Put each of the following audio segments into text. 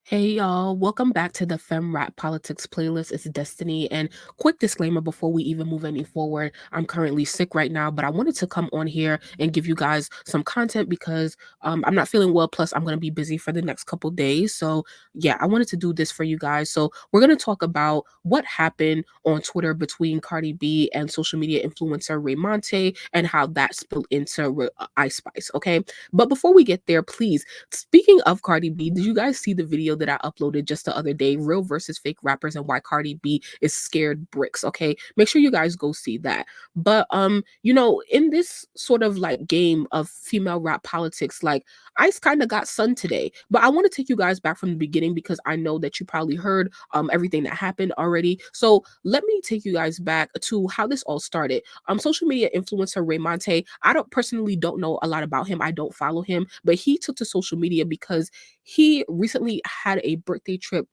Hey y'all, welcome back to the Fem Rap Politics playlist. It's Destiny. And quick disclaimer before we even move any forward, I'm currently sick right now, but I wanted to come on here and give you guys some content because I'm not feeling well. Plus, I'm going to be busy for the next couple days. So, yeah, I wanted to do this for you guys. So, we're going to talk about what happened on Twitter between Cardi B and social media influencer Rayon and how that spilled into Ice Spice. Okay. But before we get there, please, speaking of Cardi B, did you guys see the video that I uploaded just the other day, real versus fake rappers and why Cardi B is scared bricks? Okay, make sure you guys go see that. But in this sort of like game of female rap politics, like Ice kind of got sun today. But I want to take you guys back from the beginning because I know that you probably heard everything that happened already. So let me take you guys back to how this all started. Social media influencer Raymonte, I don't know a lot about him. I don't follow him, but he took to social media because he recently had a birthday trip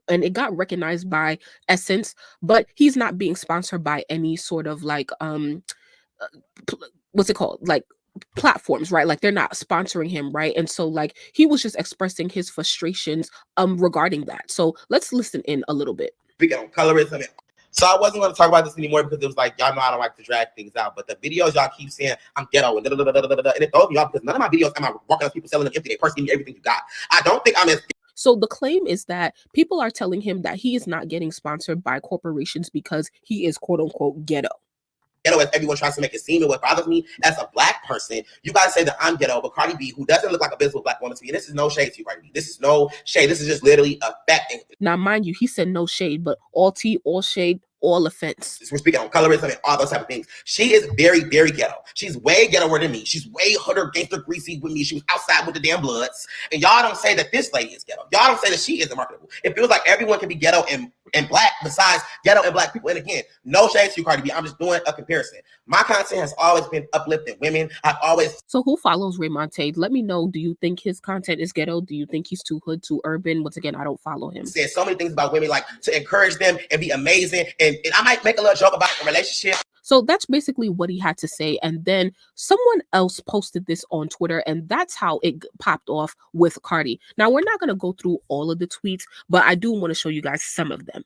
and it got recognized by Essence, but he's not being sponsored by any sort of like uh, what's it called? Like platforms, right? Like they're not sponsoring him, right? And so like he was just expressing his frustrations regarding that. So let's listen in a little bit. Speaking on colorism. So I wasn't going to talk about this anymore because it was like, y'all know I don't like to drag things out. But the videos y'all keep saying I'm ghetto and and it throws me off because none of my videos am I walking up people selling them empty. They person give me everything you got. I don't think I'm as. So the claim is that people are telling him that he is not getting sponsored by corporations because he is quote unquote ghetto. Ghetto as everyone tries to make it seem. And what bothers me as a black person, you guys say that I'm ghetto, but Cardi B, who doesn't look like a visible black woman to me, and this is no shade to you, Cardi B. This is no shade. This is just literally a fact. Now, mind you, he said no shade, but all tea, all shade, all offense. We're speaking on colorism and all those type of things. She is very, very ghetto. She's way ghettoer than me. She's way hooder, gangster, greasy with me. She was outside with the damn Bloods. And y'all don't say that this lady is ghetto. Y'all don't say that she isn't marketable. It feels like everyone can be ghetto and black besides ghetto and black people. And again, no shade to you, Cardi B. I'm just doing a comparison. My content has always been uplifting women. I've always. So who follows Raymonte? Let me know. Do you think his content is ghetto? Do you think he's too hood, too urban? Once again, I don't follow him. Said so many things about women, like to encourage them and be amazing. And I might make a little joke about a relationship. So that's basically what he had to say. And then someone else posted this on Twitter, and that's how it popped off with Cardi. Now, we're not going to go through all of the tweets, but I do want to show you guys some of them.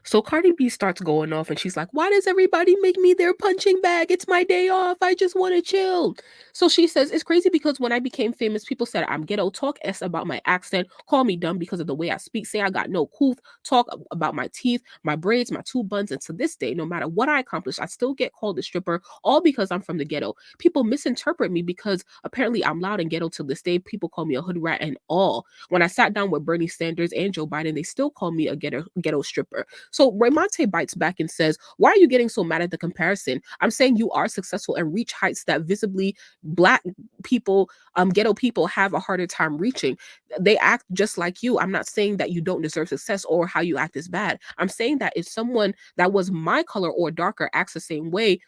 So Cardi B starts going off and she's like, why does everybody make me their punching bag? It's my day off. I just want to chill. So she says, it's crazy because when I became famous, people said I'm ghetto, talk S about my accent, call me dumb because of the way I speak, say I got no cooth, talk about my teeth, my braids, my two buns. And to this day, no matter what I accomplish, I still get called a stripper, all because I'm from the ghetto. People misinterpret me because apparently I'm loud and ghetto to this day. People call me a hood rat and all. When I sat down with Bernie Sanders and Joe Biden, they still call me a ghetto stripper. So Raymonte bites back and says, why are you getting so mad at the comparison? I'm saying you are successful and reach heights that visibly black people, ghetto people have a harder time reaching. They act just like you. I'm not saying that you don't deserve success or how you act is bad. I'm saying that if someone that was my color or darker acts the same way,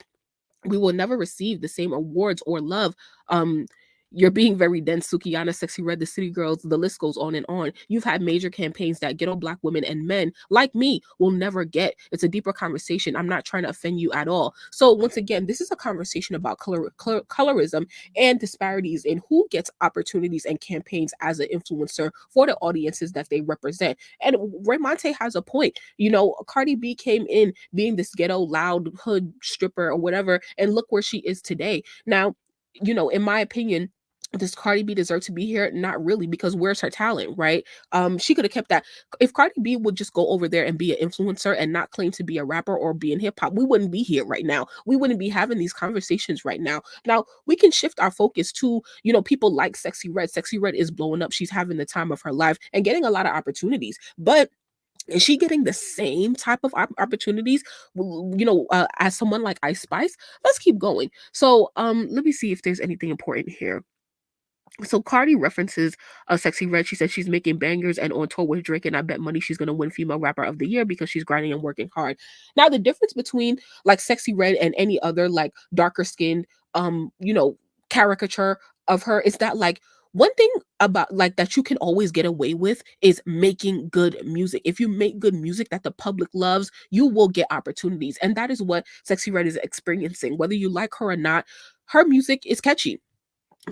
we will never receive the same awards or love. You're being very dense, Sukiyana, Sexy Red, the City Girls, the list goes on and on. You've had major campaigns that ghetto black women and men like me will never get. It's a deeper conversation. I'm not trying to offend you at all. So once again, this is a conversation about colorism and disparities in who gets opportunities and campaigns as an influencer for the audiences that they represent. And Raymonte has a point. You know, Cardi B came in being this ghetto, loud hood stripper or whatever, and look where she is today. Now, you know, in my opinion, does Cardi B deserve to be here? Not really, because where's her talent, right? She could have kept that. If Cardi B would just go over there and be an influencer and not claim to be a rapper or be in hip hop, we wouldn't be here right now. We wouldn't be having these conversations right now. Now, we can shift our focus to, you know, people like Sexy Red. Sexy Red is blowing up. She's having the time of her life and getting a lot of opportunities. But is she getting the same type of opportunities, as someone like Ice Spice? Let's keep going. So, let me see if there's anything important here. So Cardi references Sexy Red. She said she's making bangers and on tour with Drake, and I bet money she's gonna win Female Rapper of the Year because she's grinding and working hard. Now the difference between like Sexy Red and any other like darker skinned caricature of her is that like one thing about like that you can always get away with is making good music. If you make good music that the public loves, you will get opportunities. And that is what Sexy Red is experiencing. Whether you like her or not, her music is catchy.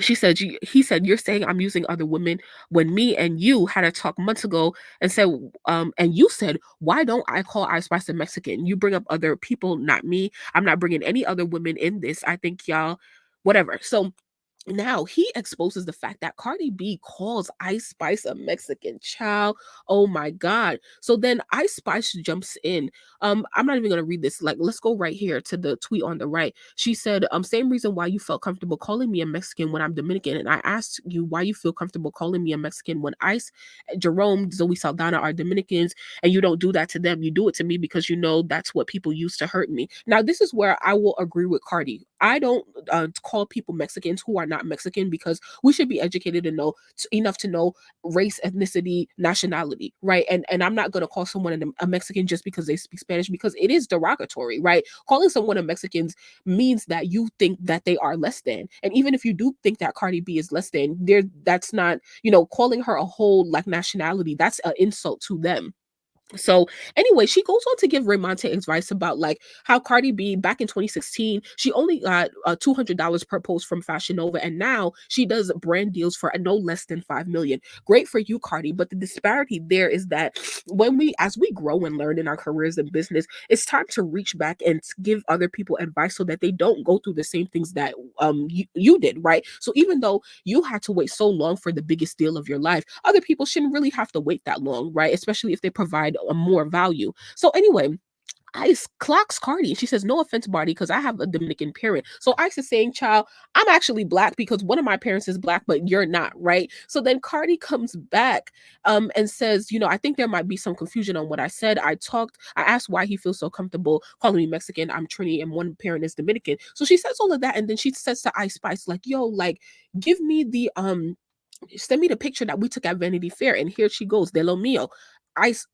he said, "You're saying I'm using other women when me and you had a talk months ago and said, and you said, why don't I call Ice Spice a Mexican? You bring up other people, not me. I'm not bringing any other women in this. I think y'all, whatever." So now he exposes the fact that Cardi B calls Ice Spice a Mexican child. Oh my God. So then Ice Spice jumps in. I'm not even gonna read this. Like, let's go right here to the tweet on the right. She said, same reason why you felt comfortable calling me a Mexican when I'm Dominican. And I asked you why you feel comfortable calling me a Mexican when Ice, Jerome, Zoe Saldana are Dominicans, and you don't do that to them. You do it to me because you know that's what people use to hurt me. Now, this is where I will agree with Cardi. I don't call people Mexicans who are not Mexican, because we should be educated and know enough to know race, ethnicity, nationality, right? And I'm not going to call someone a Mexican just because they speak Spanish, because it is derogatory, right? Calling someone a Mexican means that you think that they are less than. And even if you do think that Cardi B is less than, that's not, calling her a whole like nationality, that's an insult to them. So anyway, she goes on to give Raymante advice about like how Cardi B back in 2016, she only got $200 per post from Fashion Nova, and now she does brand deals for no less than 5 million. Great for you, Cardi, but the disparity there is that as we grow and learn in our careers and business, it's time to reach back and give other people advice so that they don't go through the same things that you did, right? So even though you had to wait so long for the biggest deal of your life, other people shouldn't really have to wait that long, right? Especially if they provide a more value. So anyway, Ice clocks Cardi. She says, "No offense, Barty, because I have a Dominican parent." So Ice is saying, "Child, I'm actually black because one of my parents is black, but you're not, right?" So then Cardi comes back and says, "I think there might be some confusion on what I said. I asked why he feels so comfortable calling me Mexican. I'm Trini and one parent is Dominican." So she says all of that, and then she says to Ice Spice, like, "Yo, like, give me the send me the picture that we took at Vanity Fair." And here she goes, de lo mio. Ice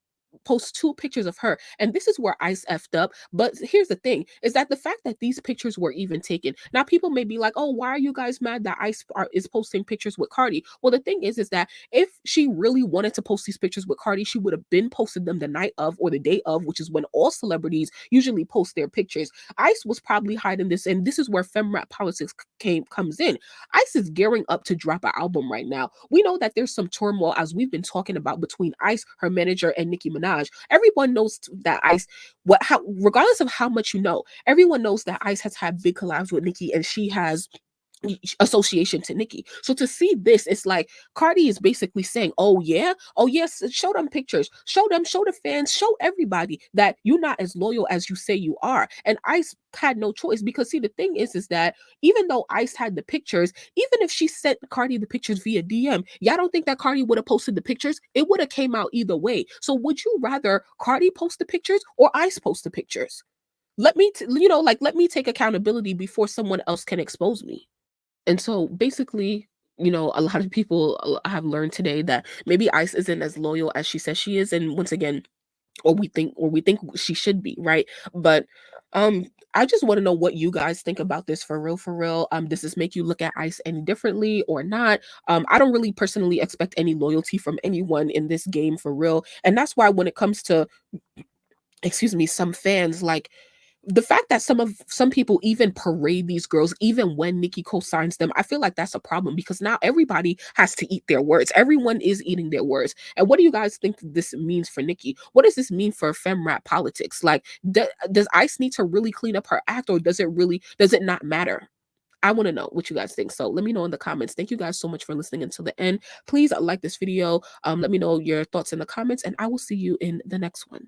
posts 2 pictures of her, and this is where Ice effed up. But here's the thing, is that the fact that these pictures were even taken, now people may be like, "Oh, why are you guys mad that Ice is posting pictures with Cardi?" Well, the thing is that if she really wanted to post these pictures with Cardi, she would have been posted them the night of or the day of, which is when all celebrities usually post their pictures. Ice was probably hiding this, and this is where fem rap politics comes in. Ice is gearing up to drop an album right now. We know that there's some turmoil, as we've been talking about, between Ice, her manager, and Nicki Minaj. Everyone knows that Ice, regardless of how much you know, everyone knows that Ice has had big collabs with Nicki, and she has association to Nicki. So to see this, it's like Cardi is basically saying, "Oh yeah, oh yes, show them pictures, show the fans, show everybody that you're not as loyal as you say you are." And Ice had no choice, because see, the thing is that even though Ice had the pictures, even if she sent Cardi the pictures via DM, y'all don't think that Cardi would have posted the pictures? It would have came out either way. So would you rather Cardi post the pictures or Ice post the pictures? Let me, let me take accountability before someone else can expose me. And so basically, a lot of people have learned today that maybe Ice isn't as loyal as she says she is. And once again, or we think she should be, right? But I just want to know what you guys think about this, for real, for real. Does this make you look at Ice any differently or not? I don't really personally expect any loyalty from anyone in this game, for real. And that's why when it comes to, excuse me, some fans, like, the fact that some people even parade these girls even when Nicki co-signs them, I feel like that's a problem, because now everybody has to eat their words. Everyone is eating their words. And what do you guys think this means for Nicki? What does this mean for fem rap politics? Like, does Ice need to really clean up her act, or does it not matter? I want to know what you guys think. So let me know in the comments. Thank you guys so much for listening until the end. Please like this video. Let me know your thoughts in the comments, and I will see you in the next one.